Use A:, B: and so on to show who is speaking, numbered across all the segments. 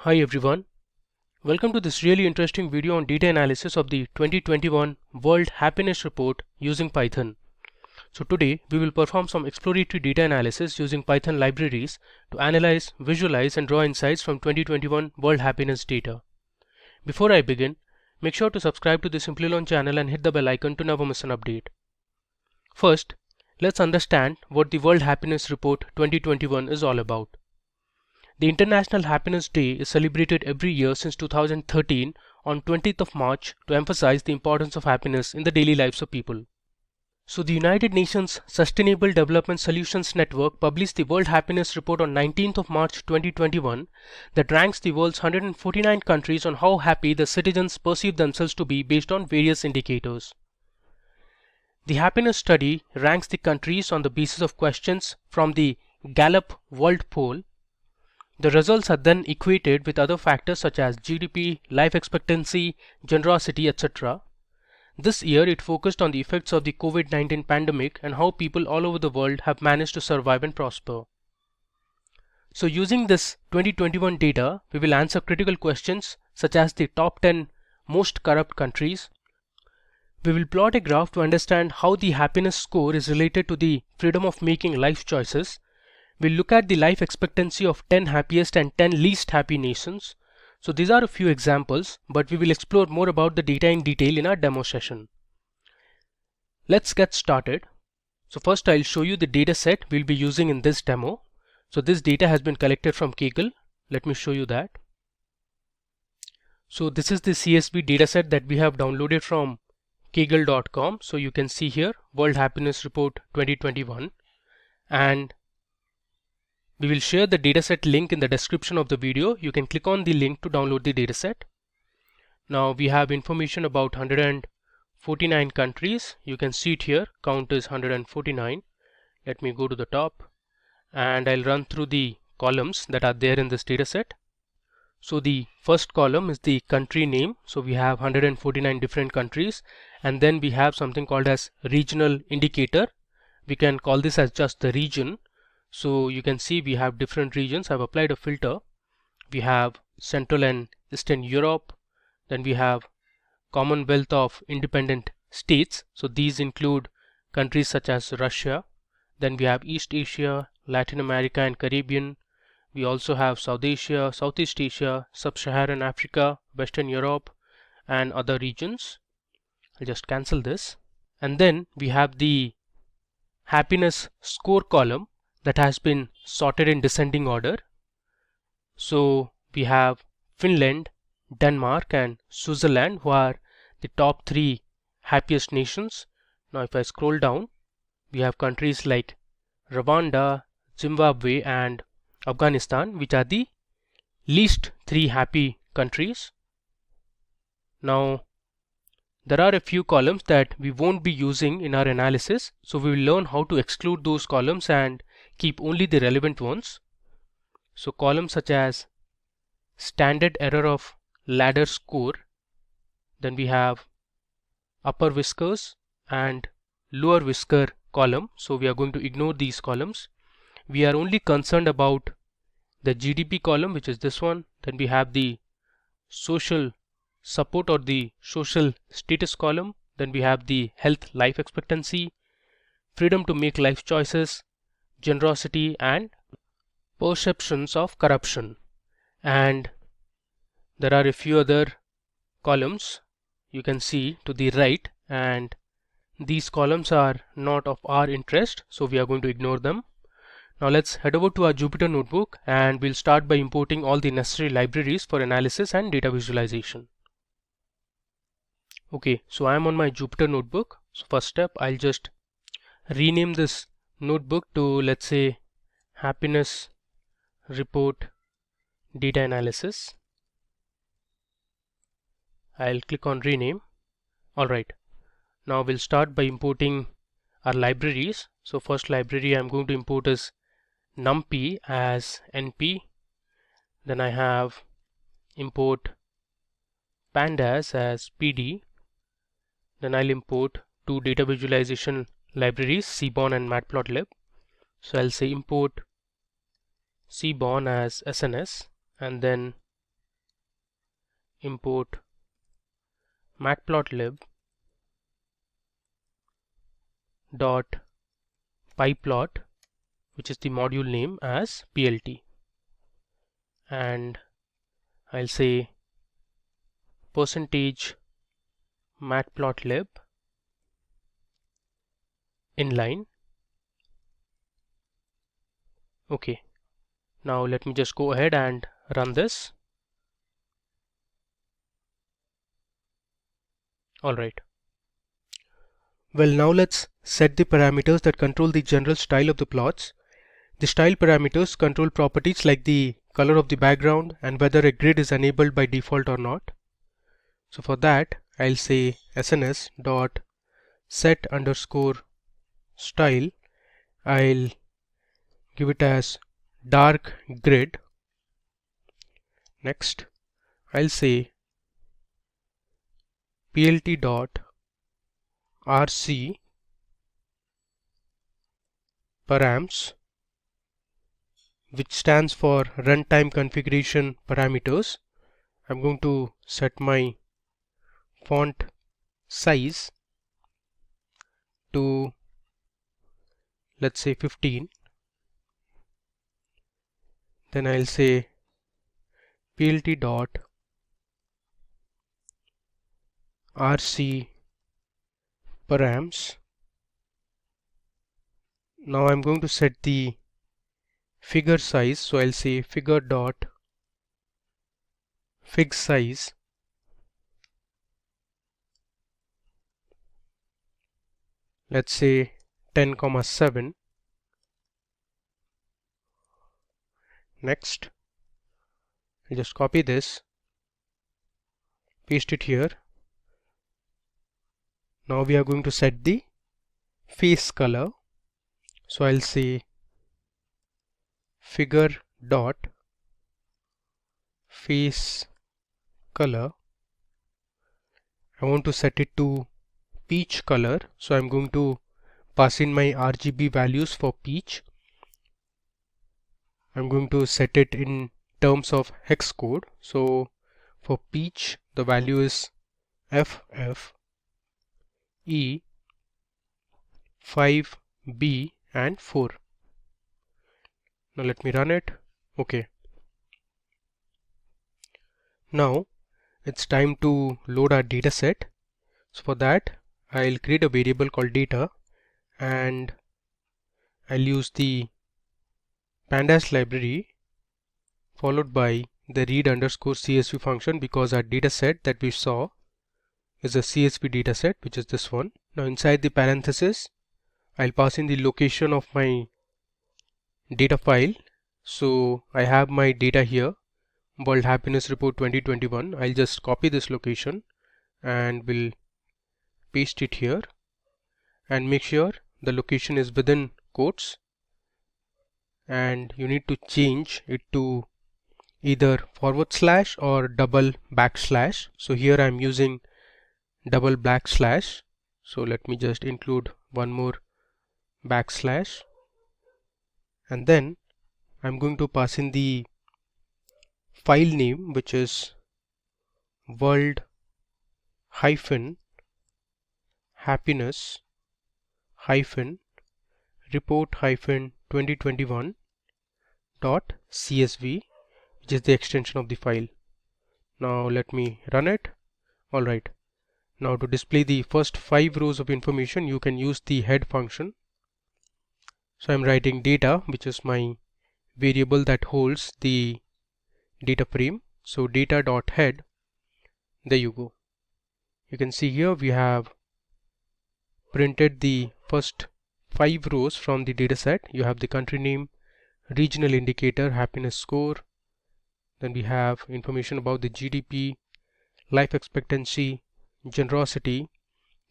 A: Hi everyone, welcome to this really interesting video on data analysis of the 2021 World Happiness Report using Python. So today we will perform some exploratory data analysis using Python libraries to analyze, visualize and draw insights from 2021 World Happiness data. Before I begin, make sure to subscribe to the Simplilon channel and hit the bell icon to never miss an update. First, let's understand what the World Happiness Report 2021 is all about. The International Happiness Day is celebrated every year since 2013 on 20th of March to emphasize the importance of happiness in the daily lives of people. So the United Nations Sustainable Development Solutions Network published the World Happiness Report on 19th of March 2021 that ranks the world's 149 countries on how happy the citizens perceive themselves to be based on various indicators. The happiness study ranks the countries on the basis of questions from the Gallup World Poll. The results are then equated with other factors such as GDP, life expectancy, generosity, etc. This year it focused on the effects of the COVID-19 pandemic and how people all over the world have managed to survive and prosper. So using this 2021 data, we will answer critical questions such as the top 10 most corrupt countries. We will plot a graph to understand how the happiness score is related to the freedom of making life choices. We'll look at the life expectancy of 10 happiest and 10 least happy nations. So these are a few examples, but we will explore more about the data in detail in our demo session. Let's get started. So first I'll show you the data set we'll be using in this demo. So this data has been collected from Kaggle. Let me show you that. So this is the CSV dataset that we have downloaded from Kaggle.com. So you can see here World Happiness Report 2021, and we will share the dataset link in the description of the video. You can click on the link to download the dataset. Now we have information about 149 countries. You can see it here, count is 149. Let me go to the top and I'll run through the columns that are there in this dataset. So the first column is the country name. So we have 149 different countries, and then we have something called as regional indicator. We can call this as just the region. So you can see we have different regions. I've applied a filter. We have Central and Eastern Europe. Then we have Commonwealth of Independent States. So these include countries such as Russia. Then we have East Asia, Latin America and Caribbean. We also have South Asia, Southeast Asia, Sub-Saharan Africa, Western Europe and other regions. I'll just cancel this. And then we have the happiness score column that has been sorted in descending order. So we have Finland, Denmark and Switzerland, who are the top 3 happiest nations. Now if I scroll down, we have countries like Rwanda, Zimbabwe and Afghanistan, which are the least 3 happy countries. Now there are a few columns that we won't be using in our analysis, so we will learn how to exclude those columns and keep only the relevant ones. So columns such as standard error of ladder score, then we have upper whiskers and lower whisker column. So we are going to ignore these columns. We are only concerned about the GDP column, which is this one. Then we have the social support or the social status column. Then we have the health life expectancy, freedom to make life choices, generosity and perceptions of corruption. And there are a few other columns you can see to the right, and these columns are not of our interest, so we are going to ignore them. Now let's head over to our Jupyter notebook and we'll start by importing all the necessary libraries for analysis and data visualization. Okay, so I am on my Jupyter notebook. So first step, I'll just rename this notebook to, let's say, Happiness Report Data Analysis. I'll click on rename. Alright, now we'll start by importing our libraries. So first library I'm going to import is NumPy as NP. Then I have import pandas as PD. Then I'll import 2 data visualization libraries Seaborn and Matplotlib. So I'll say import Seaborn as SNS and then import Matplotlib dot pyplot, which is the module name, as PLT, and I'll say percentage matplotlib inline. Okay, now let me just go ahead and run this. Alright. Well, now let's set the parameters that control the general style of the plots. The style parameters control properties like the color of the background and whether a grid is enabled by default or not. So for that, I'll say SNS dot set underscore style. I'll give it as dark grid. Next, I'll say plt dot rc params, which stands for runtime configuration parameters. I'm going to set my font size to, let's say, 15. Then I'll say plt dot rc params. Now I'm going to set the figure size, so I'll say figure dot fig size, let's say 10,7. Next, I'll just copy this, paste it here. Now we are going to set the face color, so I'll say figure dot face color. I want to set it to peach color, so I'm going to pass in my RGB values for peach. I'm going to set it in terms of hex code. So for peach, the value is FF E 5B and 4. Now let me run it. Okay. Now it's time to load our data set. So for that, I'll create a variable called data, and I'll use the pandas library followed by the read underscore CSV function, because our data set that we saw is a CSV data set, which is this one. Now inside the parenthesis, I'll pass in the location of my data file. So I have my data here, World Happiness Report 2021. I'll just copy this location and will paste it here, and make sure the location is within quotes, and you need to change it to either / or double backslash. So here I'm using double backslash, so let me just include one more backslash, and then I'm going to pass in the file name, which is world happiness report 2021 .csv, which is the extension of the file. Now let me run it. Alright, now to display the first 5 rows of information, you can use the head function. So I'm writing data, which is my variable that holds the data frame. So data.head, there you go. You can see here we have printed the first 5 rows from the dataset. You have the country name, regional indicator, happiness score. Then we have information about the GDP, life expectancy, generosity.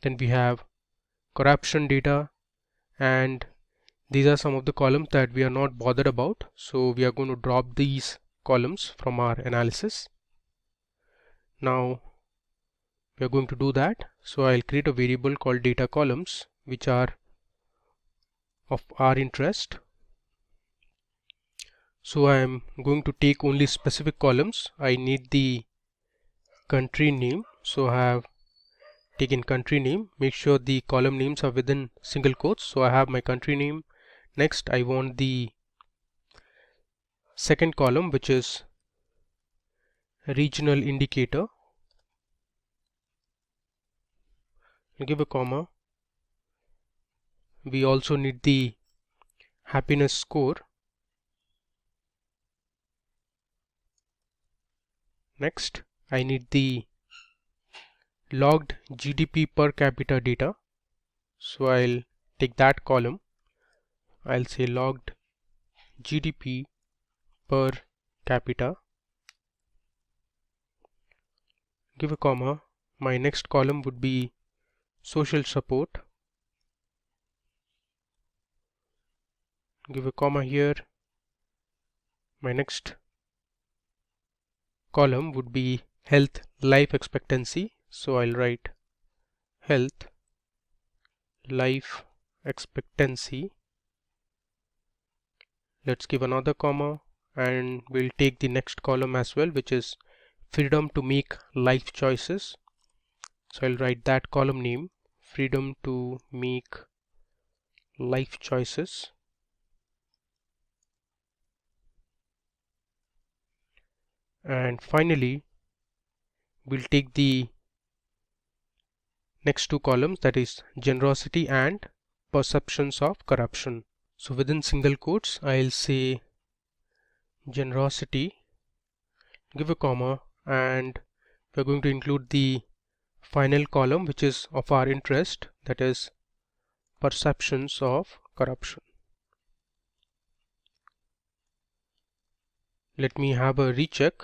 A: Then we have corruption data, and these are some of the columns that we are not bothered about. So we are going to drop these columns from our analysis. Now we are going to do that. So I'll create a variable called data columns, which are of our interest. So I am going to take only specific columns. I need the country name, so I have taken country name. Make sure the column names are within single quotes. So I have my country name. Next I want the second column, which is regional indicator. I'll give a comma. We also need the happiness score. Next I need the logged GDP per capita data, so I'll take that column. I'll say logged GDP per capita, give a comma. My next column would be social support, give a comma here. My next column would be health life expectancy, so I'll write health life expectancy. Let's give another comma, and we'll take the next column as well, which is freedom to make life choices. So I'll write that column name, freedom to make life choices. And finally we'll take the next two columns, that is generosity and perceptions of corruption. So within single quotes I'll say generosity, give a comma, and we're going to include the final column which is of our interest, that is perceptions of corruption. Let me have a recheck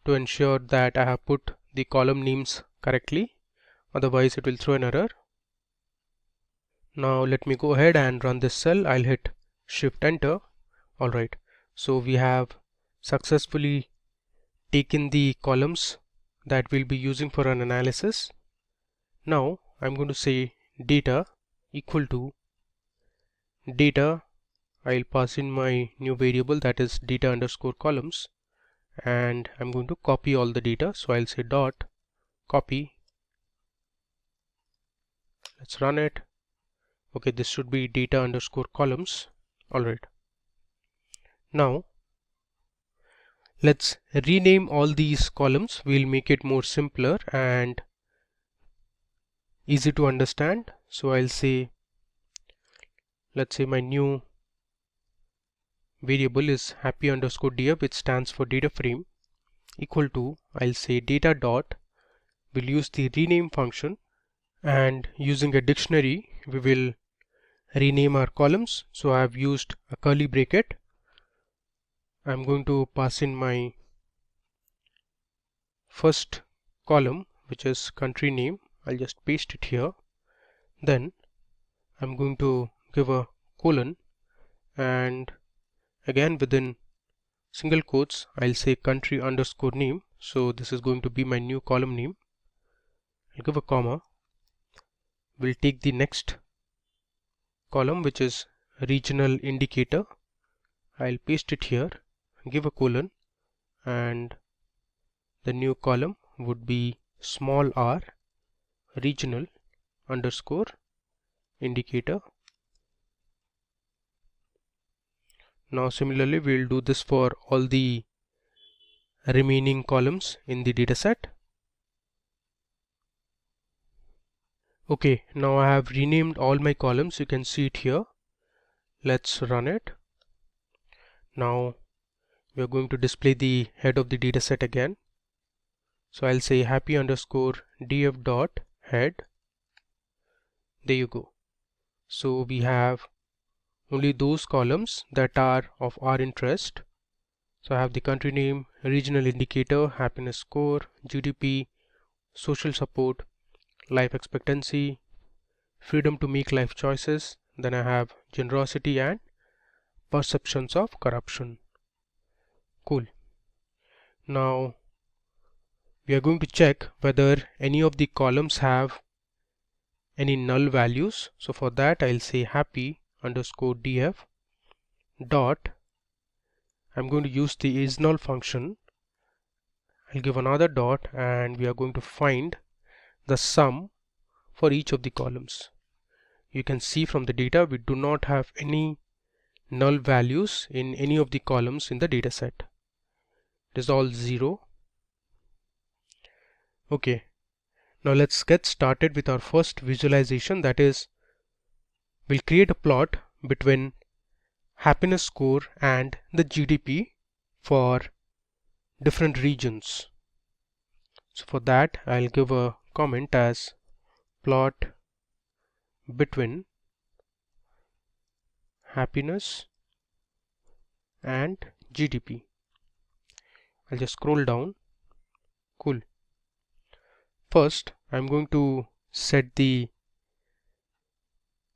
A: to ensure that I have put the column names correctly, otherwise it will throw an error. Now let me go ahead and run this cell. I'll hit Shift Enter. Alright, so we have successfully taken the columns that we'll be using for an analysis. Now I'm going to say data equal to data. I'll pass in my new variable, that is data underscore columns, and I'm going to copy all the data. So I'll say dot copy. Let's run it. Okay, this should be data underscore columns. Alright, now let's rename all these columns. We'll make it more simpler and easy to understand. So I'll say, let's say my new variable is happy underscore df, which stands for data frame, equal to, I'll say data dot, we'll use the rename function, and using a dictionary we will rename our columns. So I have used a curly bracket. I'm going to pass in my first column, which is country name. I'll just paste it here. Then I'm going to give a colon, and again within single quotes I'll say country underscore name. So this is going to be my new column name. I'll give a comma. We'll take the next column, which is regional indicator. I'll paste it here, give a colon, and the new column would be small r regional underscore indicator. Now similarly we'll do this for all the remaining columns in the dataset. Okay, now I have renamed all my columns. You can see it here. Let's run it. Now we are going to display the head of the dataset again. So I'll say happy underscore df dot head. There you go. So we have only those columns that are of our interest. So I have the country name, regional indicator, happiness score, GDP, social support, life expectancy, freedom to make life choices. Then I have generosity and perceptions of corruption. Cool. Now we are going to check whether any of the columns have any null values. So for that I'll say happy underscore df dot, I'm going to use the isNull function. I'll give another dot and we are going to find the sum for each of the columns. You can see from the data we do not have any null values in any of the columns in the data set. It is all 0. Okay, now let's get started with our first visualization, that is, we'll create a plot between happiness score and the GDP for different regions. So for that I'll give a comment as plot between happiness and GDP. I'll just scroll down. Cool. First I'm going to set the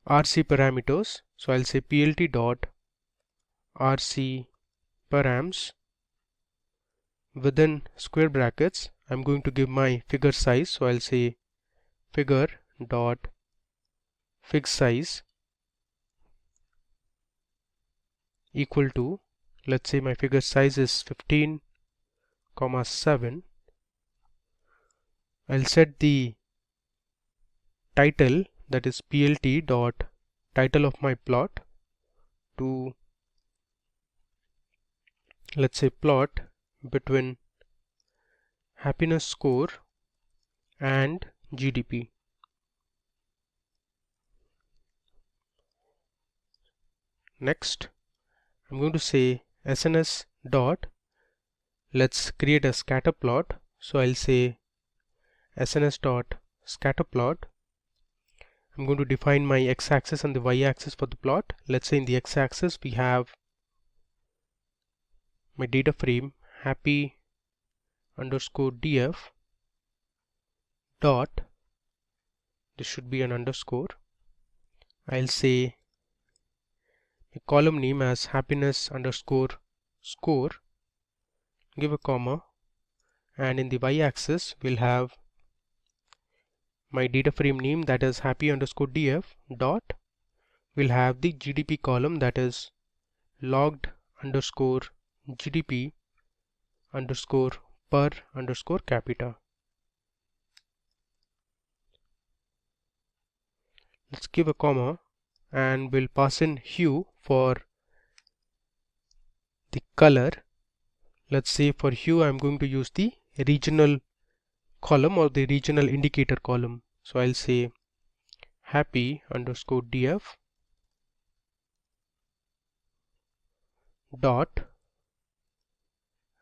A: RC parameters. So I'll say plt dot RC params. Within square brackets I'm going to give my figure size, so I'll say figure dot fig size equal to, let's say my figure size is 15,7. I'll set the title, that is plt dot title of my plot, to, let's say, plot between happiness score and GDP. Next I'm going to say SNS dot, let's create a scatter plot, so I'll say SNS dot scatter plot. I'm going to define my x-axis and the y-axis for the plot. Let's say in the x-axis we have my data frame happy underscore df dot, this should be an underscore, I'll say a column name as happiness underscore score, give a comma, and in the y-axis we'll have my data frame name, that is happy underscore df dot, we'll have the GDP column, that is logged underscore GDP underscore per underscore capita. Let's give a comma and we'll pass in hue for the color. Let's say for hue I'm going to use the regional column or the regional indicator column, so I'll say happy underscore df dot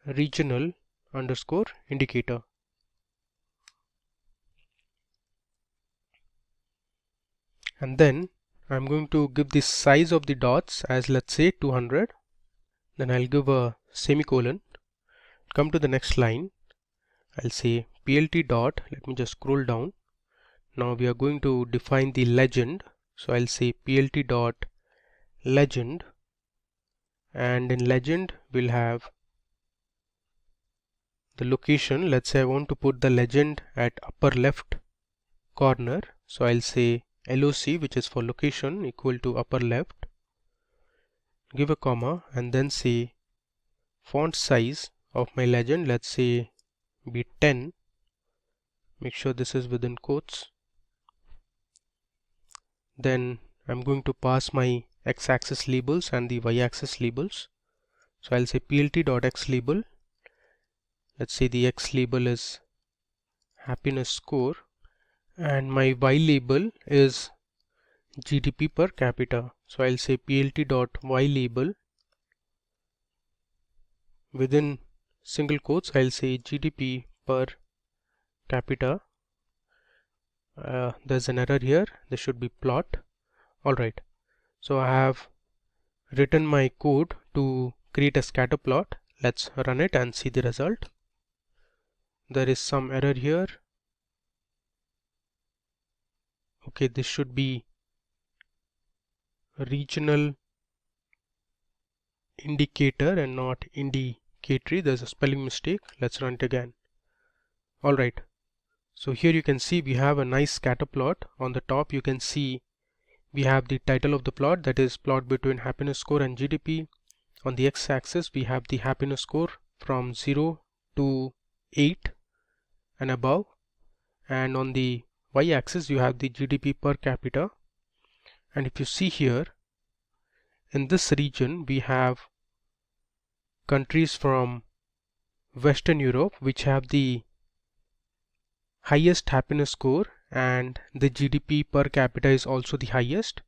A: regional underscore indicator. And then I'm going to give the size of the dots as, let's say, 200. Then I'll give a semicolon. Come to the next line. I'll say plt dot, let me just scroll down. Now we are going to define the legend, so I'll say plt dot legend, and in legend we'll have the location. Let's say I want to put the legend at upper left corner, so I'll say LOC, which is for location, equal to upper left, give a comma, and then say font size of my legend, let's say be 10, make sure this is within quotes. Then I'm going to pass my x-axis labels and the y-axis labels, so I'll say plt.x label, let's say the x label is happiness score and my y label is GDP per capita, so I'll say plt.y label, within single quotes I'll say GDP per capita. There's an error here, this should be plot. Alright, so I have written my code to create a scatter plot. Let's run it and see the result. There is some error here. Okay, this should be regional indicator and not indicatory. There's a spelling mistake. Let's run it again. Alright, so here you can see we have a nice scatter plot. On the top you can see we have the title of the plot, that is plot between happiness score and GDP. On the x-axis we have the happiness score from 0 to 8 and above, and on the y-axis you have the GDP per capita. And if you see here, in this region we have countries from Western Europe which have the highest happiness score, and the GDP per capita is also the highest.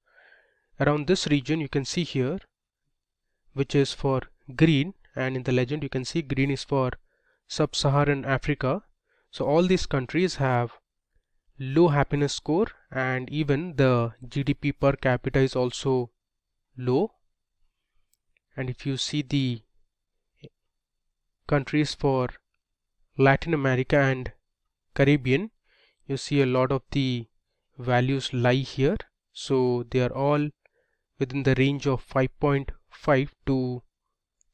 A: Around this region you can see here, which is for green, and in the legend you can see green is for Sub-Saharan Africa. So all these countries have low happiness score, and even the GDP per capita is also low. And if you see the countries for Latin America and Caribbean, you see a lot of the values lie here. So they are all within the range of 5.5 to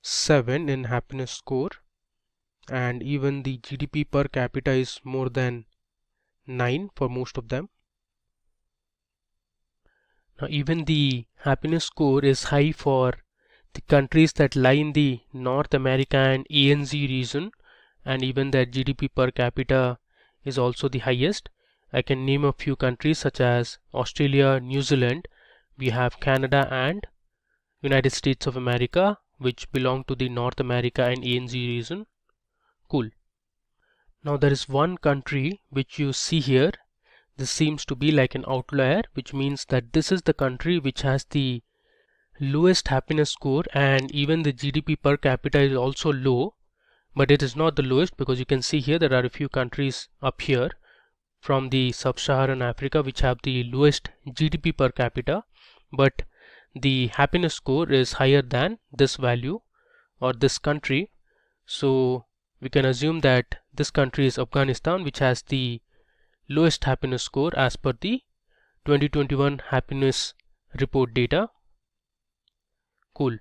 A: 7 in happiness score, and even the GDP per capita is more than 9 for most of them. Now even the happiness score is high for the countries that lie in the North America and ANZ region, and even their GDP per capita is also the highest. I can name a few countries such as Australia, New Zealand, we have Canada and United States of America, which belong to the North America and ANZ region. Cool. Now there is one country which you see here. This seems to be like an outlier, which means that this is the country which has the lowest happiness score, and even the GDP per capita is also low, but it is not the lowest, because you can see here there are a few countries up here from the Sub-Saharan Africa which have the lowest GDP per capita, but the happiness score is higher than this value or this country. So we can assume that this country is Afghanistan, which has the lowest happiness score as per the 2021 happiness report data. Cool.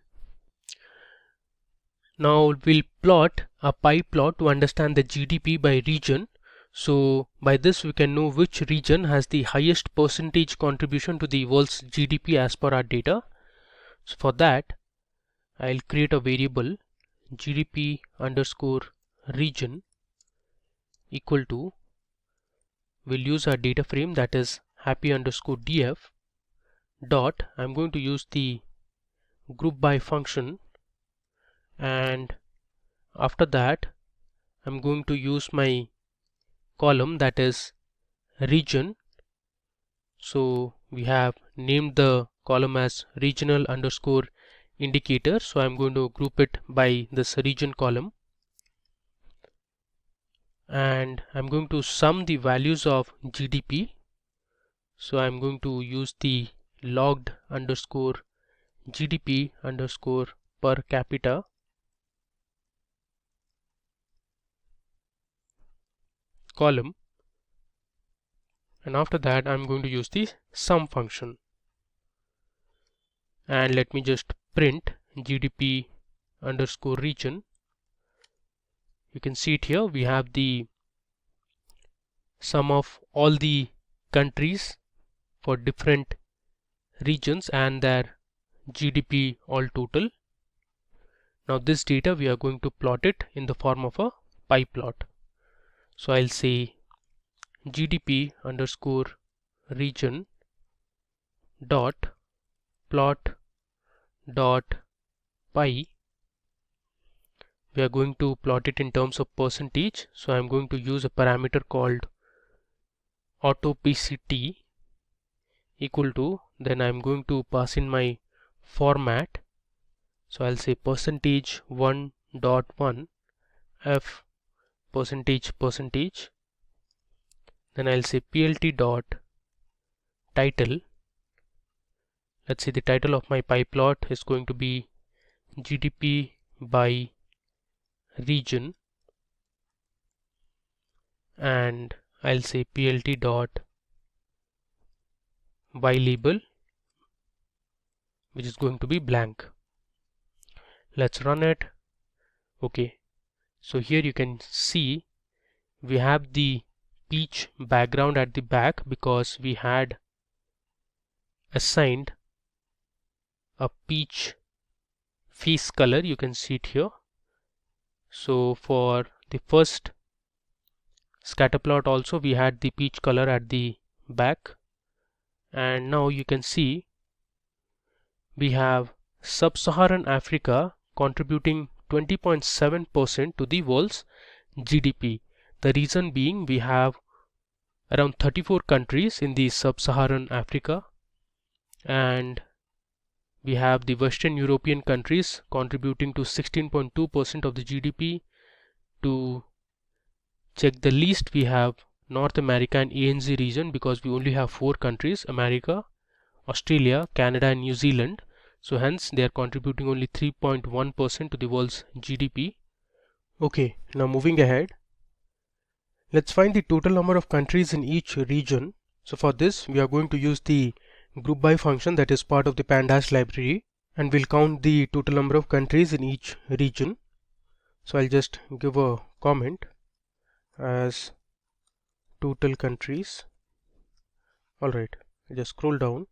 A: Now we'll plot a pie plot to understand the GDP by region. So by this we can know which region has the highest percentage contribution to the world's GDP as per our data. So for that I'll create a variable GDP underscore region equal to, we'll use our data frame, that is happy underscore df dot, I'm going to use the group by function, and after that I'm going to use my column, that is region. So we have named the column as regional underscore indicator, so I'm going to group it by this region column, and I'm going to sum the values of GDP. So I'm going to use the logged underscore GDP underscore per capita column, and after that I'm going to use the sum function, and let me just print GDP underscore region. You can see it here, we have the sum of all the countries for different regions and their GDP all total. Now this data we are going to plot it in the form of a pie plot. So I'll say GDP underscore region dot plot dot pie. We are going to plot it in terms of percentage, so I'm going to use a parameter called AutoPCT equal to, then I'm going to pass in my format. So I'll say percentage 1.1 f percentage, then I'll say plt dot title. Let's say the title of my pie plot is going to be GDP by region, and I'll say plt dot by label, which is going to be blank. Let's run it. Okay, so here you can see we have the peach background at the back because we had assigned a peach face color. You can see it here. So for the first scatter plot also we had the peach color at the back, and now you can see we have Sub-Saharan Africa contributing 20.7% to the world's GDP. The reason being we have around 34 countries in the Sub-Saharan Africa, and we have the Western European countries contributing to 16.2% of the GDP. To check the least, we have North America and ANZ region, because we only have 4 countries: America, Australia, Canada and New Zealand. So hence they are contributing only 3.1% to the world's GDP. Okay, now moving ahead, let's find the total number of countries in each region. So for this we are going to use the group by function that is part of the pandas library, and we'll count the total number of countries in each region. So I'll just give a comment as total countries. Alright, I'll just scroll down.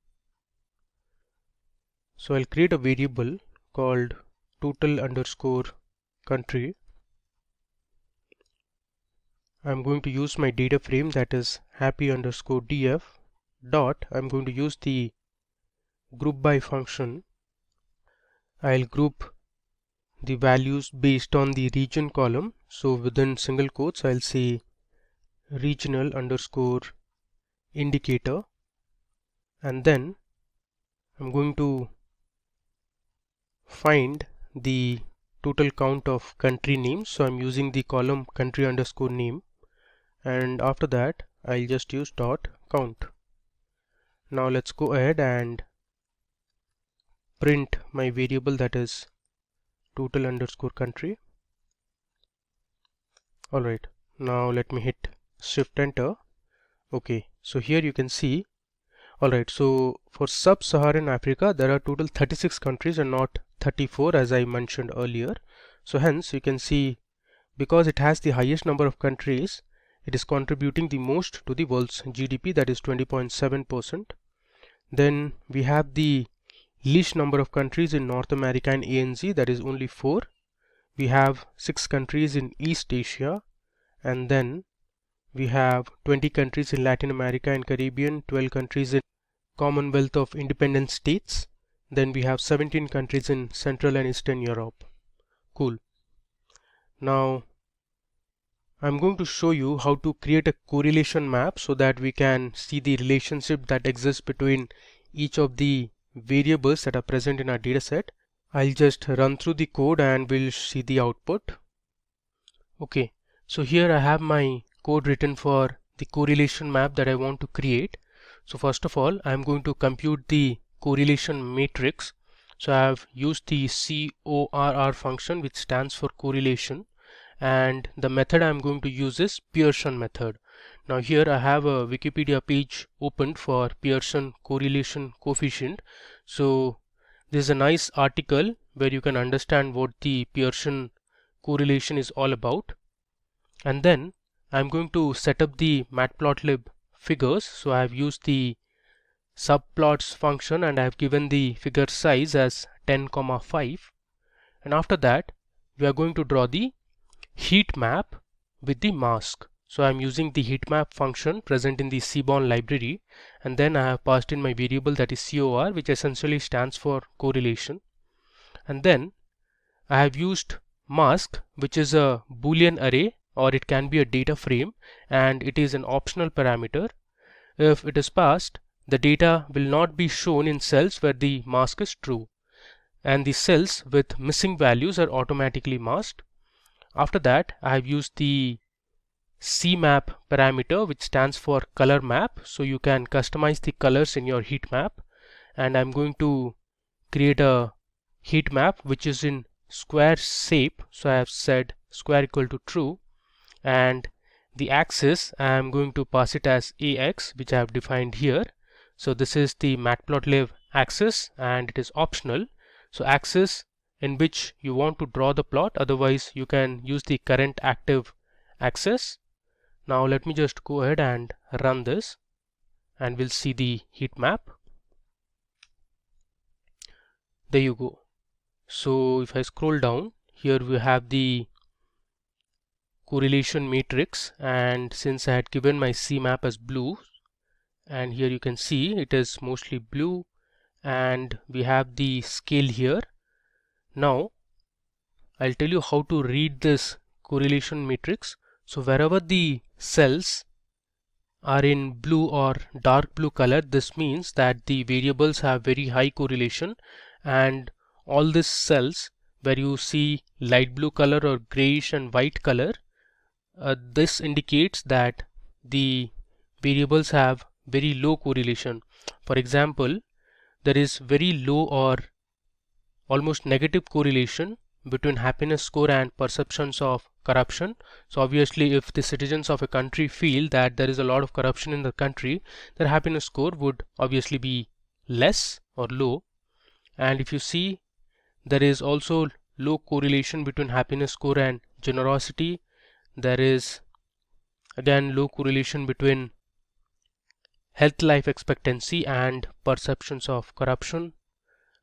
A: So I'll create a variable called total_country. I'm going to use my data frame, that is happy_df dot. I'm going to use the group by function. I'll group the values based on the region column. So within single quotes I'll say regional_indicator, and then I'm going to find the total count of country names. So I'm using the column country_name, and after that I'll just use dot count. Now let's go ahead and print my variable, that is total_country. Alright, now let me hit shift enter. Okay, so here you can see. Alright, so for Sub-Saharan Africa there are total 36 countries and not 34 as I mentioned earlier. So hence you can see, because it has the highest number of countries, it is contributing the most to the world's GDP, that is 20.7%. Then we have the least number of countries in North America and ANZ, that is only 4. We have 6 countries in East Asia, and then we have 20 countries in Latin America and Caribbean, 12 countries in Commonwealth of Independent States, then we have 17 countries in Central and Eastern Europe. Cool. Now I'm going to show you how to create a correlation map so that we can see the relationship that exists between each of the variables that are present in our dataset. I'll just run through the code and we'll see the output. Okay, so here I have my code written for the correlation map that I want to create. So first of all, I'm going to compute the correlation matrix. So I have used the CORR function, which stands for correlation, and the method I'm going to use is Pearson method. Now here I have a Wikipedia page opened for Pearson correlation coefficient. So this is a nice article where you can understand what the Pearson correlation is all about. And then I'm going to set up the matplotlib figures. So I have used the subplots function and I have given the figure size as 10,5, and after that we are going to draw the heat map with the mask. So I'm using the heat map function present in the Seaborn library, and then I have passed in my variable, that is COR, which essentially stands for correlation. And then I have used mask, which is a Boolean array, or it can be a data frame, and it is an optional parameter. If it is passed, the data will not be shown in cells where the mask is true, and the cells with missing values are automatically masked. After that I have used the CMap parameter, which stands for color map, so you can customize the colors in your heat map, and I'm going to create a heat map which is in square shape. So I have said square equal to true, and the axis I am going to pass it as AX, which I have defined here. So this is the matplotlib axis and it is optional. So axis in which you want to draw the plot, otherwise you can use the current active axis. Now let me just go ahead and run this and we'll see the heat map. There you go. So if I scroll down, here we have the correlation matrix, and since I had given my CMAP as blue, and here you can see it is mostly blue, and we have the scale here. Now I'll tell you how to read this correlation matrix. So wherever the cells are in blue or dark blue color, this means that the variables have very high correlation, and all these cells where you see light blue color or grayish and white color, this indicates that the variables have very low correlation. For example, there is very low or almost negative correlation between happiness score and perceptions of corruption. So obviously if the citizens of a country feel that there is a lot of corruption in the country, their happiness score would obviously be less or low. And if you see, there is also low correlation between happiness score and generosity. There is again low correlation between health life expectancy and perceptions of corruption.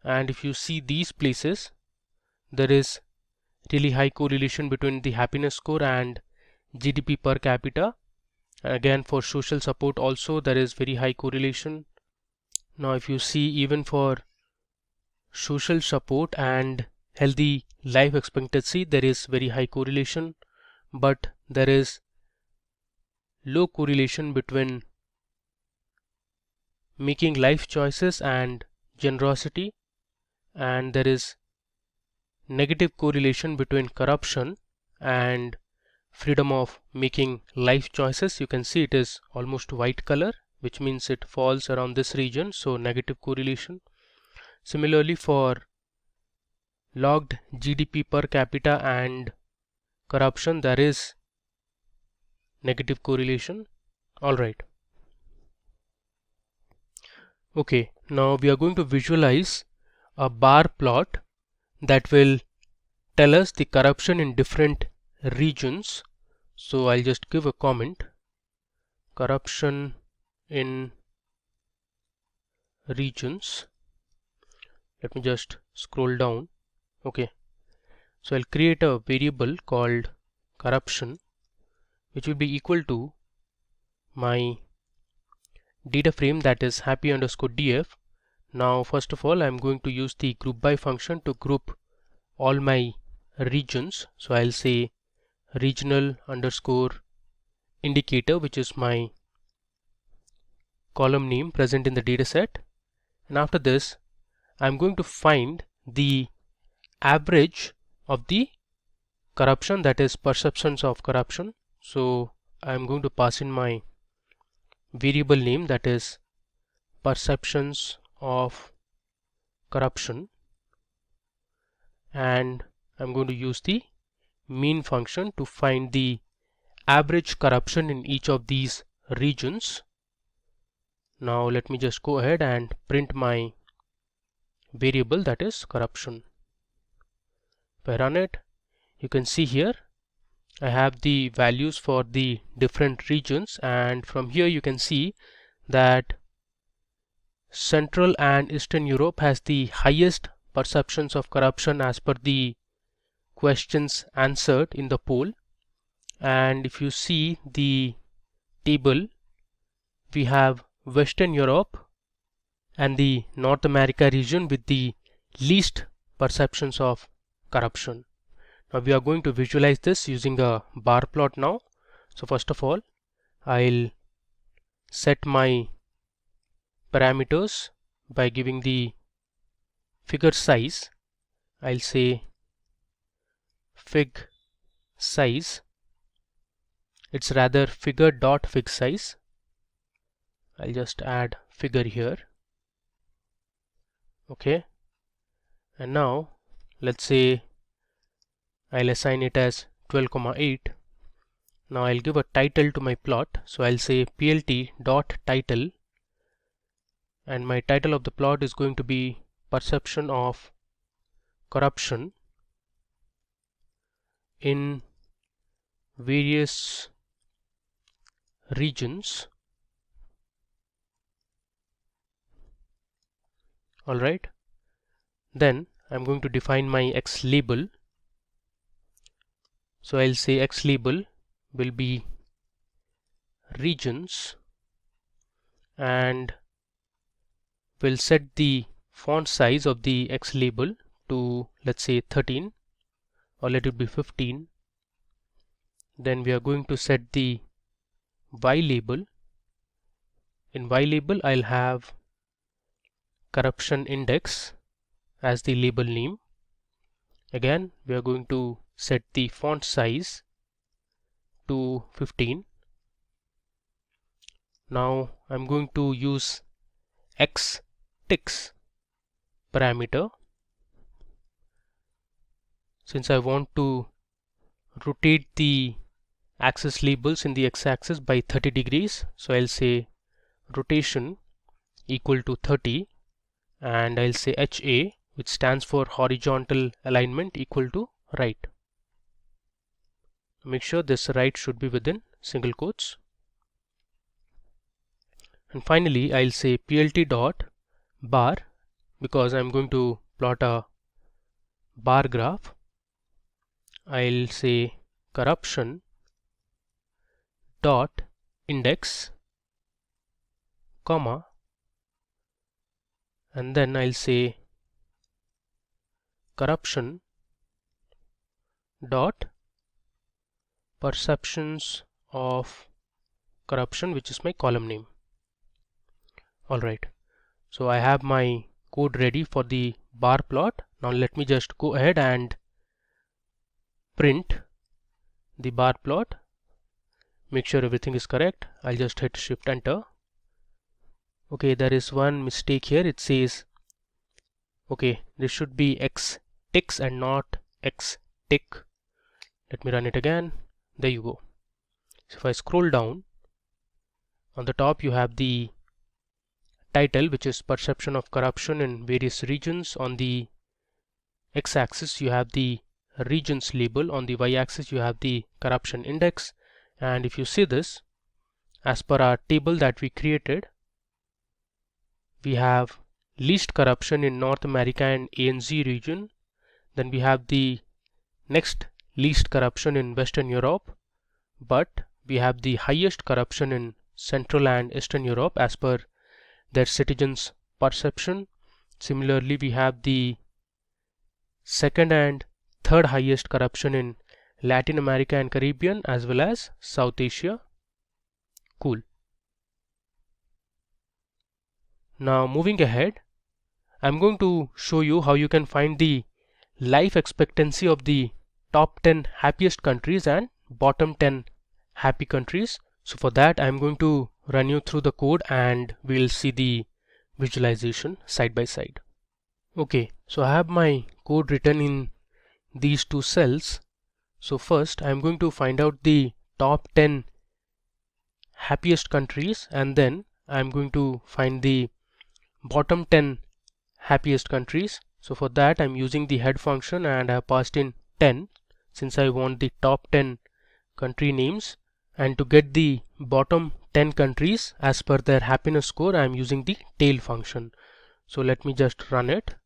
A: And if you see these places, there is really high correlation between the happiness score and GDP per capita. Again, for social support also there is very high correlation. Now if you see, even for social support and healthy life expectancy, there is very high correlation, but there is low correlation between making life choices and generosity, and there is negative correlation between corruption and freedom of making life choices. You can see it is almost white color, which means it falls around this region, so negative correlation. Similarly, for logged GDP per capita and corruption, there is negative correlation. Alright. Okay, now we are going to visualize a bar plot that will tell us the corruption in different regions. So I'll just give a comment: corruption in regions. Let me just scroll down. Okay, so I'll create a variable called corruption, which will be equal to my data frame, that is happy_df. Now first of all, I'm going to use the group by function to group all my regions. So I'll say regional underscore indicator, which is my column name present in the dataset. And after this, I'm going to find the average of the corruption, that is perceptions of corruption. So I'm going to pass in my variable name, that is perceptions of corruption, and I'm going to use the mean function to find the average corruption in each of these regions. Now let me just go ahead and print my variable, that is corruption. If I run it, you can see here I have the values for the different regions, and from here you can see that Central and Eastern Europe has the highest perceptions of corruption as per the questions answered in the poll. And if you see the table, we have Western Europe and the North America region with the least perceptions of corruption. Now we are going to visualize this using a bar plot now. So first of all, I'll set my parameters by giving the figure size. I'll say fig size. It's rather figure.fig size. I'll just add figure here. Okay, and now let's say I'll assign it as 12,8. Now I'll give a title to my plot, so I'll say plt.title, and my title of the plot is going to be perception of corruption in various regions. Alright, Then I'm going to define my X label. So I'll say X label will be regions, and we'll set the font size of the X label to, let's say, 13, or let it be 15. Then we are going to set the Y label. In Y label I'll have corruption index as the label name. Again we are going to set the font size to 15. Now I'm going to use X ticks parameter. Since I want to rotate the axis labels in the x-axis by 30 degrees, so I'll say rotation equal to 30, and I'll say HA, which stands for horizontal alignment, equal to right. Make sure this right should be within single quotes. And finally I'll say plt dot bar, because I'm going to plot a bar graph. I'll say corruption dot index, comma, and then I'll say corruption dot perceptions of corruption, which is my column name. Alright, so I have my code ready for the bar plot. Now let me just go ahead and print the bar plot. Make sure everything is correct. I'll just hit Shift Enter. Okay, there is one mistake here. It says, okay, this should be X ticks and not X tick. Let me run it again. There you go. So if I scroll down, on the top you have the title, which is perception of corruption in various regions. On the x-axis you have the regions label, on the y-axis you have the corruption index. And if you see this, as per our table that we created, we have least corruption in North America and ANZ region. Then we have the next least corruption in Western Europe, but we have the highest corruption in Central and Eastern Europe as per their citizens' perception. Similarly, we have the second and third highest corruption in Latin America and Caribbean, as well as South Asia. Cool. Now moving ahead, I'm going to show you how you can find the life expectancy of the top 10 happiest countries and bottom 10 happy countries. So for that I'm going to run you through the code and we'll see the visualization side by side. Okay, so I have my code written in these two cells. So first I'm going to find out the top 10 happiest countries, and then I'm going to find the bottom 10 happiest countries. So for that I'm using the head function and I have passed in 10 since I want the top 10 country names, and to get the bottom 10 countries as per their happiness score I am using the tail function. So let me just run it.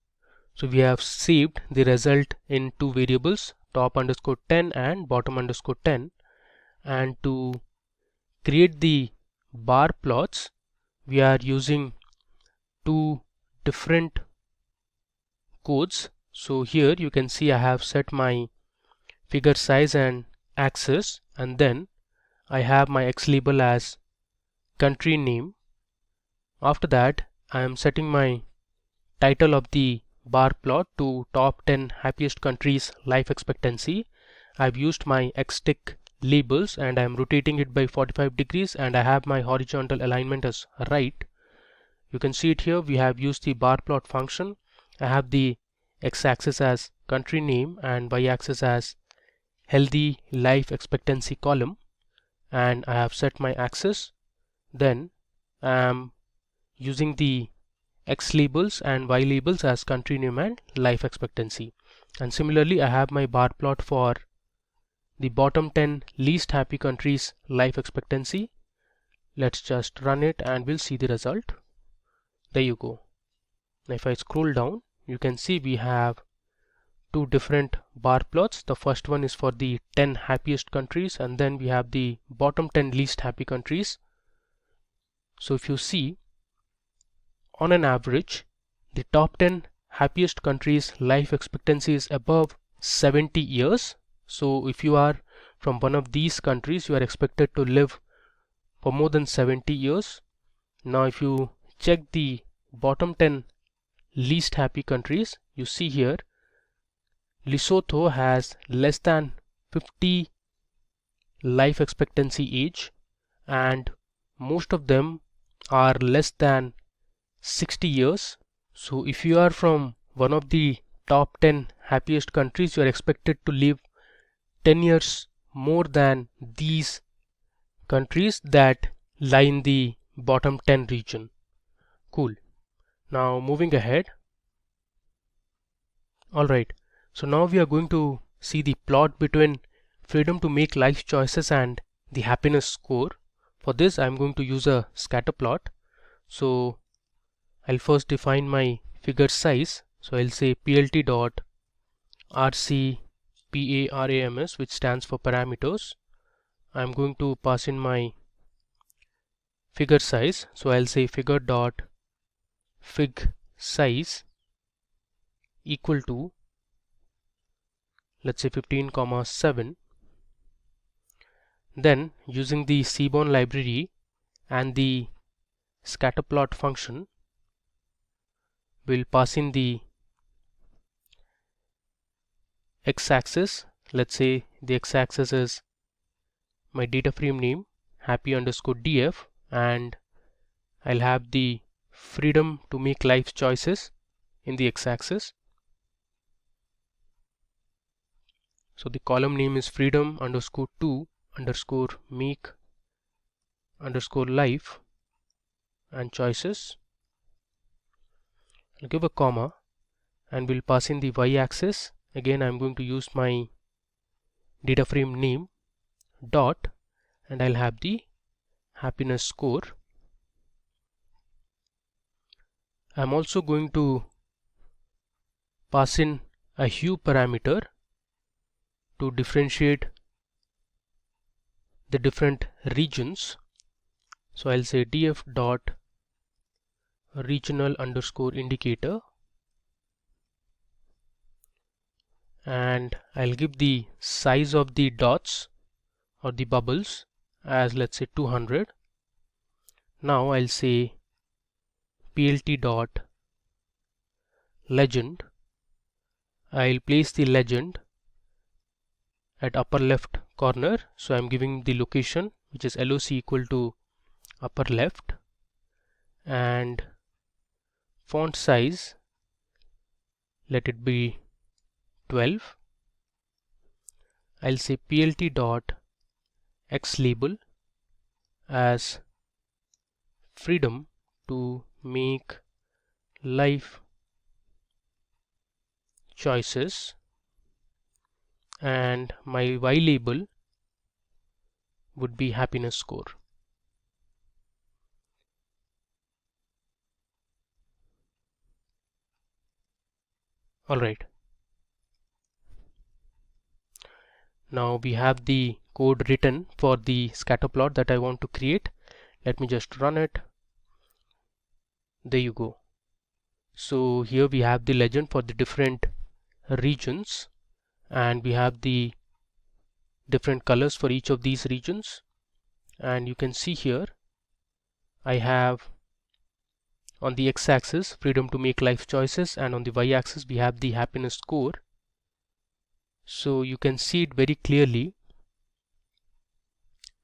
A: So we have saved the result in two variables, top underscore 10 and bottom underscore 10, and to create the bar plots we are using two different codes. So here you can see I have set my figure size and axis, and then I have my X label as country name. After that I am setting my title of the bar plot to top 10 happiest countries life expectancy. I've used my X tick labels and I'm rotating it by 45 degrees, and I have my horizontal alignment as right. You can see it here. We have used the bar plot function. I have the x-axis as country name and y-axis as healthy life expectancy column, and I have set my axis. Then I am using the X labels and Y labels as country name and life expectancy. And similarly I have my bar plot for the bottom 10 least happy countries life expectancy. Let's just run it and we'll see the result. There you go. Now if I scroll down, you can see we have two different bar plots. The first one is for the 10 happiest countries, and then we have the bottom 10 least happy countries. So if you see, on an average, the top 10 happiest countries life expectancy is above 70 years. So if you are from one of these countries, you are expected to live for more than 70 years. Now if you check the bottom 10 least happy countries, you see here Lesotho has less than 50 life expectancy age, and most of them are less than 60 years. So if you are from one of the top 10 happiest countries, you are expected to live 10 years more than these countries that lie in the bottom 10 region. Cool. Now moving ahead. Alright, so now we are going to see the plot between freedom to make life choices and the happiness score. For this I'm going to use a scatter plot. So I'll first define my figure size. So I'll say plt dot rcparams, which stands for parameters. I'm going to pass in my figure size. So I'll say figure dot fig size equal to, let's say 15,7. Then using the Seaborn library and the scatterplot function, we'll pass in the x-axis. Let's say the x-axis is my data frame name happy_df, and I'll have the freedom to make life choices in the x-axis. So the column name is freedom_to_make_life and choices. I'll give a comma and we'll pass in the y-axis. Again I'm going to use my data frame name dot, and I'll have the happiness score. I'm also going to pass in a hue parameter to differentiate the different regions. So I'll say df dot regional_indicator, and I'll give the size of the dots or the bubbles as, let's say, 200. Now I'll say plt dot legend. I'll place the legend at upper left corner, so I'm giving the location, which is LOC equal to upper left, and font size, let it be 12. I'll say plt dot x label as freedom to make life choices, and my y label would be happiness score. Alright, now we have the code written for the scatter plot that I want to create. Let me just run it. There you go. So here we have the legend for the different regions, and we have the different colors for each of these regions. And you can see here I have on the x-axis freedom to make life choices, and on the y-axis we have the happiness score. So you can see it very clearly.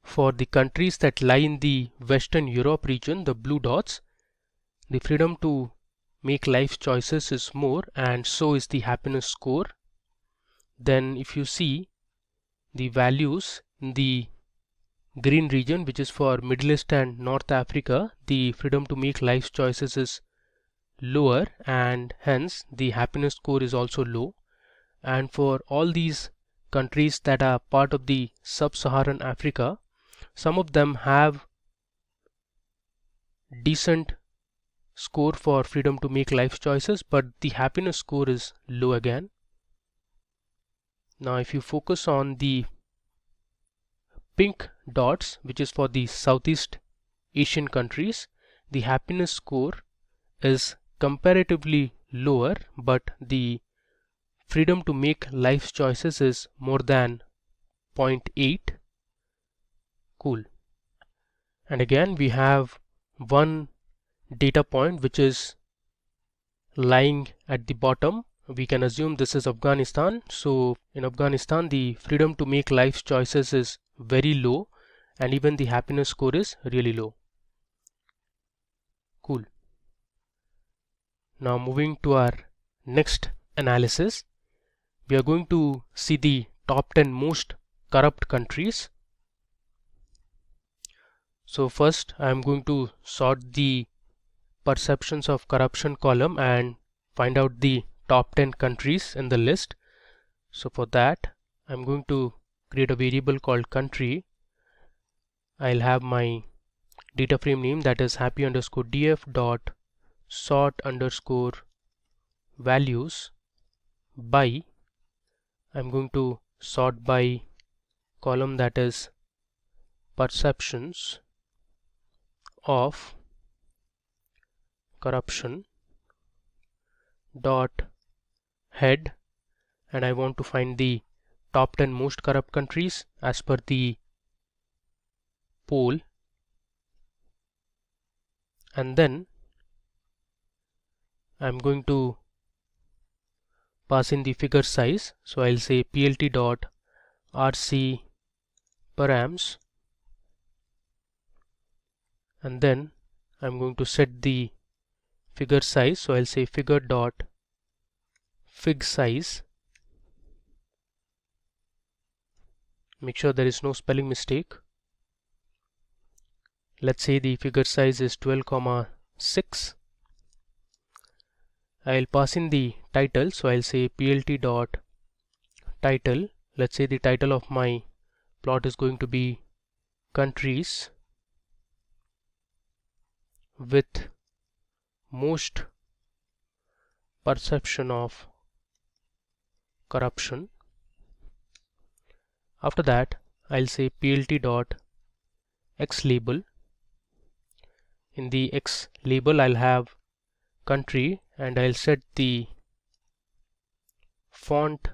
A: For the countries that lie in the Western Europe region, the blue dots, the freedom to make life choices is more, and so is the happiness score. Then if you see the values in the green region, which is for Middle East and North Africa, the freedom to make life choices is lower, and hence the happiness score is also low. And for all these countries that are part of the sub-Saharan Africa, some of them have decent score for freedom to make life choices, but the happiness score is low again. Now if you focus on the pink dots, which is for the Southeast Asian countries, the happiness score is comparatively lower, but the freedom to make life choices is more than 0.8. Cool. And again we have one data point which is lying at the bottom. We can assume this is Afghanistan. So in Afghanistan the freedom to make life choices is very low, and even the happiness score is really low. Cool. Now moving to our next analysis, we are going to see the top 10 most corrupt countries. So first I am going to sort the perceptions of corruption column and find out the top 10 countries in the list. So for that I'm going to create a variable called country. I'll have my data frame name, that is happy_df dot sort_values by, I'm going to sort by column that is perceptions of corruption dot head, and I want to find the top 10 most corrupt countries as per the poll, and then I'm going to pass in the figure size. So I'll say plt dot rc params, and then I'm going to set the figure size. So I'll say figure dot fig size. Make sure there is no spelling mistake. Let's say the figure size is 12,6. I'll pass in the title. So I'll say plt dot title. Let's say the title of my plot is going to be countries with most perception of corruption. After that I'll say plt dot x label. In the x label I'll have country, and I'll set the font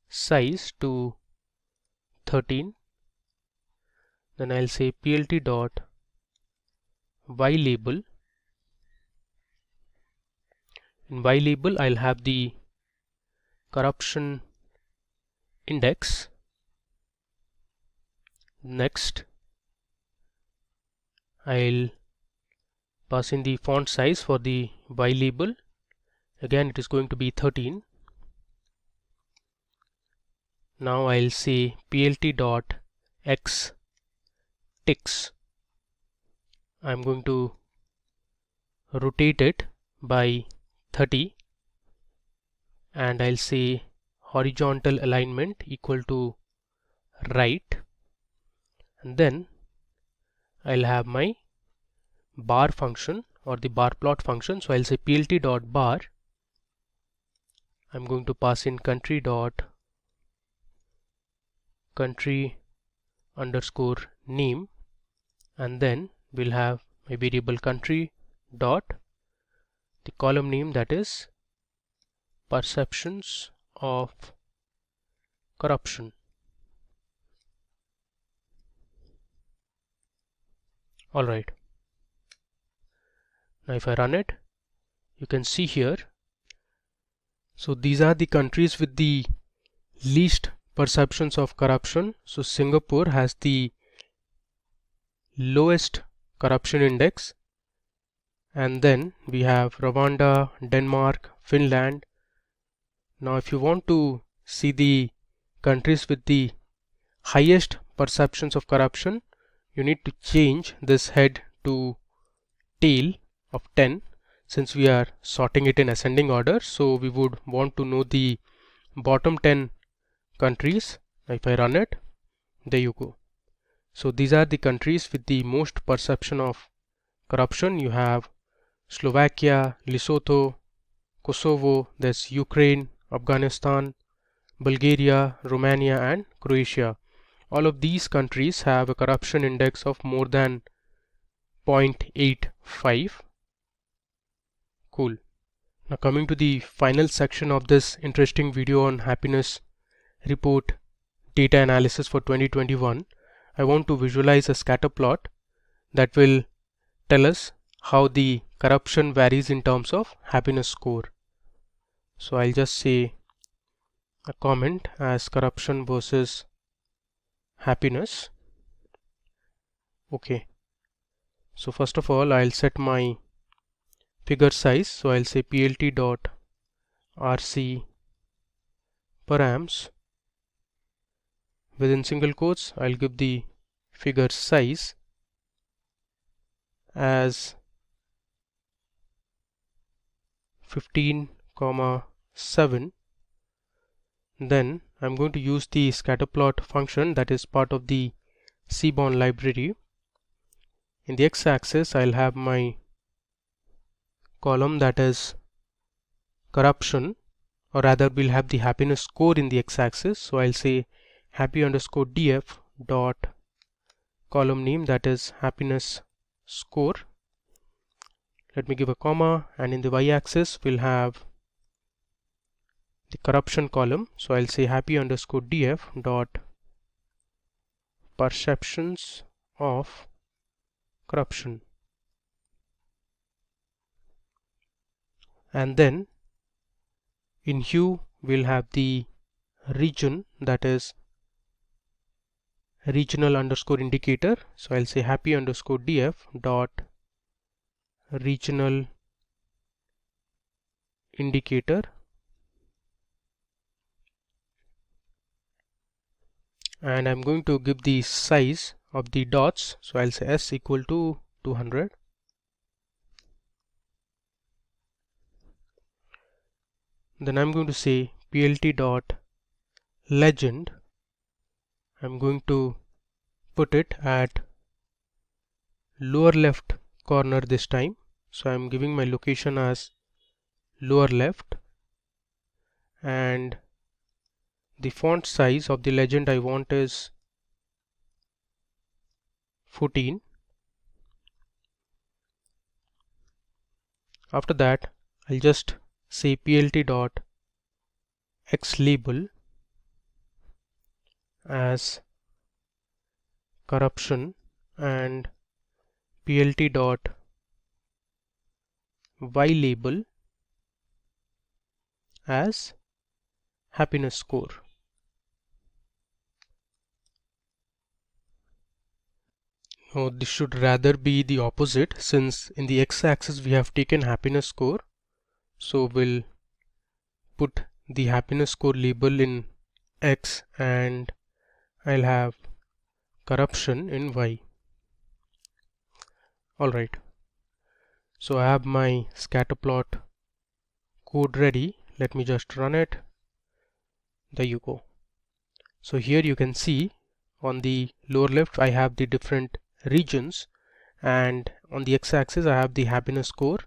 A: size to 13. Then I'll say plt dot y label. In y label I'll have the corruption index. Next I'll pass in the font size for the y label. Again it is going to be 13. Now I'll say plt dot x ticks. I'm going to rotate it by 30, and I'll say horizontal alignment equal to right, and then I'll have my bar function or the bar plot function. So I'll say plt dot bar. I'm going to pass in country underscore name, and then we'll have my variable country dot the column name, that is perceptions of corruption. Alright, now if I run it, you can see here, so these are the countries with the least perceptions of corruption. So Singapore has the lowest corruption index, and then we have Rwanda, Denmark, Finland. Now if you want to see the countries with the highest perceptions of corruption, you need to change this head to tail of 10, since we are sorting it in ascending order. So we would want to know the bottom 10 countries. If I run it, there you go. So these are the countries with the most perception of corruption. You have Slovakia, Lesotho, Kosovo, there's Ukraine, Afghanistan, Bulgaria, Romania and Croatia. All of these countries have a corruption index of more than 0.85. Cool. Now coming to the final section of this interesting video on happiness report data analysis for 2021, I want to visualize a scatter plot that will tell us how the corruption varies in terms of happiness score. So I'll just say a comment as corruption versus happiness. Okay, so first of all I'll set my figure size, so I'll say plt dot rc params. Within single quotes I'll give the figure size as 15,7. Then I'm going to use the scatterplot function that is part of the Seaborn library. In the x-axis I'll have my column that is corruption, or rather we'll have the happiness score in the x-axis, so I'll say happy underscore df dot column name that is happiness score. Let me give a comma, and in the y-axis we'll have the corruption column, so I'll say happy underscore df dot perceptions of corruption. And then in hue we'll have the region that is regional underscore indicator, so I'll say happy underscore df dot regional indicator. And I'm going to give the size of the dots, so I'll say s equal to 200. Then I'm going to say plt dot legend. I'm going to put it at lower left corner this time, so I'm giving my location as lower left, and the font size of the legend I want is 14. After that I'll just say plt dot x label as corruption and plt dot y label as happiness score. Now this should rather be the opposite, since in the x-axis we have taken happiness score, so we'll put the happiness score label in x and I'll have corruption in y. Alright, so I have my scatterplot code ready. Let me just run it. There you go. So here you can see on the lower left I have the different regions, and on the x-axis I have the happiness score.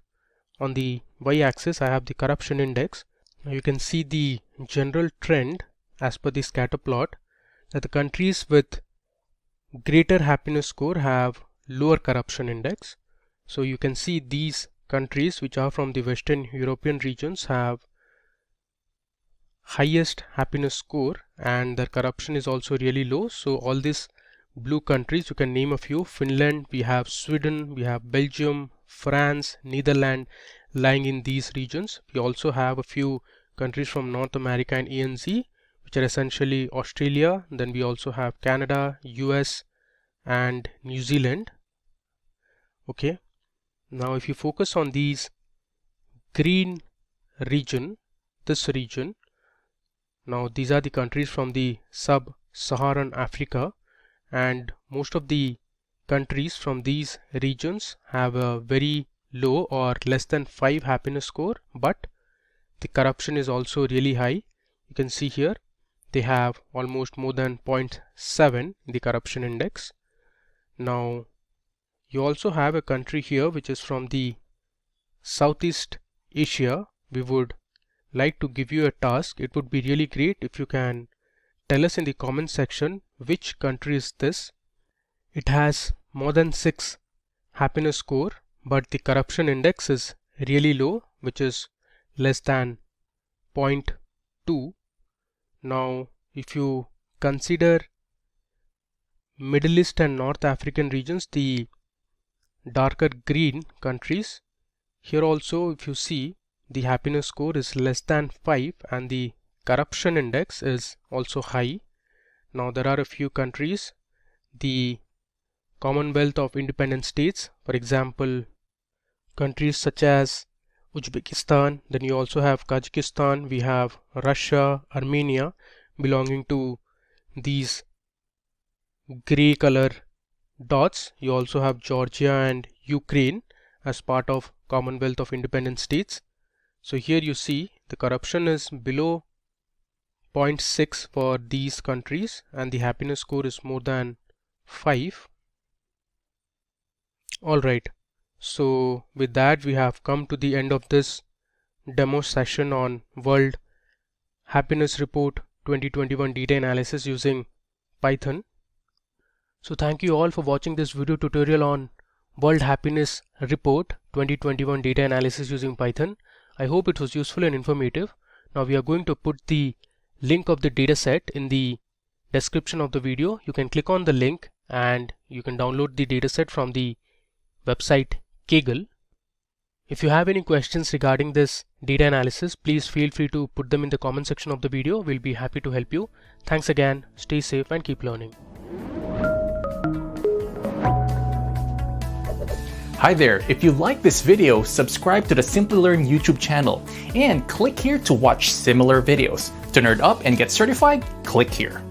A: On the y-axis I have the corruption index. Now you can see the general trend as per the scatter plot, that the countries with greater happiness score have lower corruption index. So you can see these countries which are from the Western European regions have highest happiness score, and their corruption is also really low. So all these blue countries, you can name a few: Finland, we have Sweden, we have Belgium, France, Netherlands lying in these regions. We also have a few countries from North America and ANZ, which are essentially Australia. Then we also have Canada, US and New Zealand. Okay, now if you focus on these green region, this region, now these are the countries from the sub-Saharan Africa, and most of the countries from these regions have a very low or less than 5 happiness score, but the corruption is also really high. You can see here they have almost more than 0.7 in the corruption index. Now you also have a country here which is from the Southeast Asia, we would like to give you a task. It would be really great if you can tell us in the comment section which country is this. It has more than 6 happiness score, but the corruption index is really low, which is less than 0.2. Now if you consider Middle East and North African regions, the darker green countries, here also if you see, the happiness score is less than 5 and the corruption index is also high. Now there are a few countries, the Commonwealth of Independent States, for example countries such as Uzbekistan, then you also have Kazakhstan, we have Russia, Armenia belonging to these gray color dots. You also have Georgia and Ukraine as part of Commonwealth of Independent States. So here you see the corruption is below 0.6 for these countries and the happiness score is more than 5. Alright, so with that we have come to the end of this demo session on World Happiness Report 2021 data analysis using Python. So thank you all for watching this video tutorial on World Happiness Report 2021 data analysis using Python. I hope it was useful and informative. Now we are going to put the link of the dataset in the description of the video. You can click on the link and you can download the dataset from the website Kaggle. If you have any questions regarding this data analysis, please feel free to put them in the comment section of the video. We'll be happy to help you. Thanks again, stay safe and keep learning.
B: Hi there, if you like this video, subscribe to the Simplilearn YouTube channel and click here to watch similar videos. To nerd up and get certified, click here.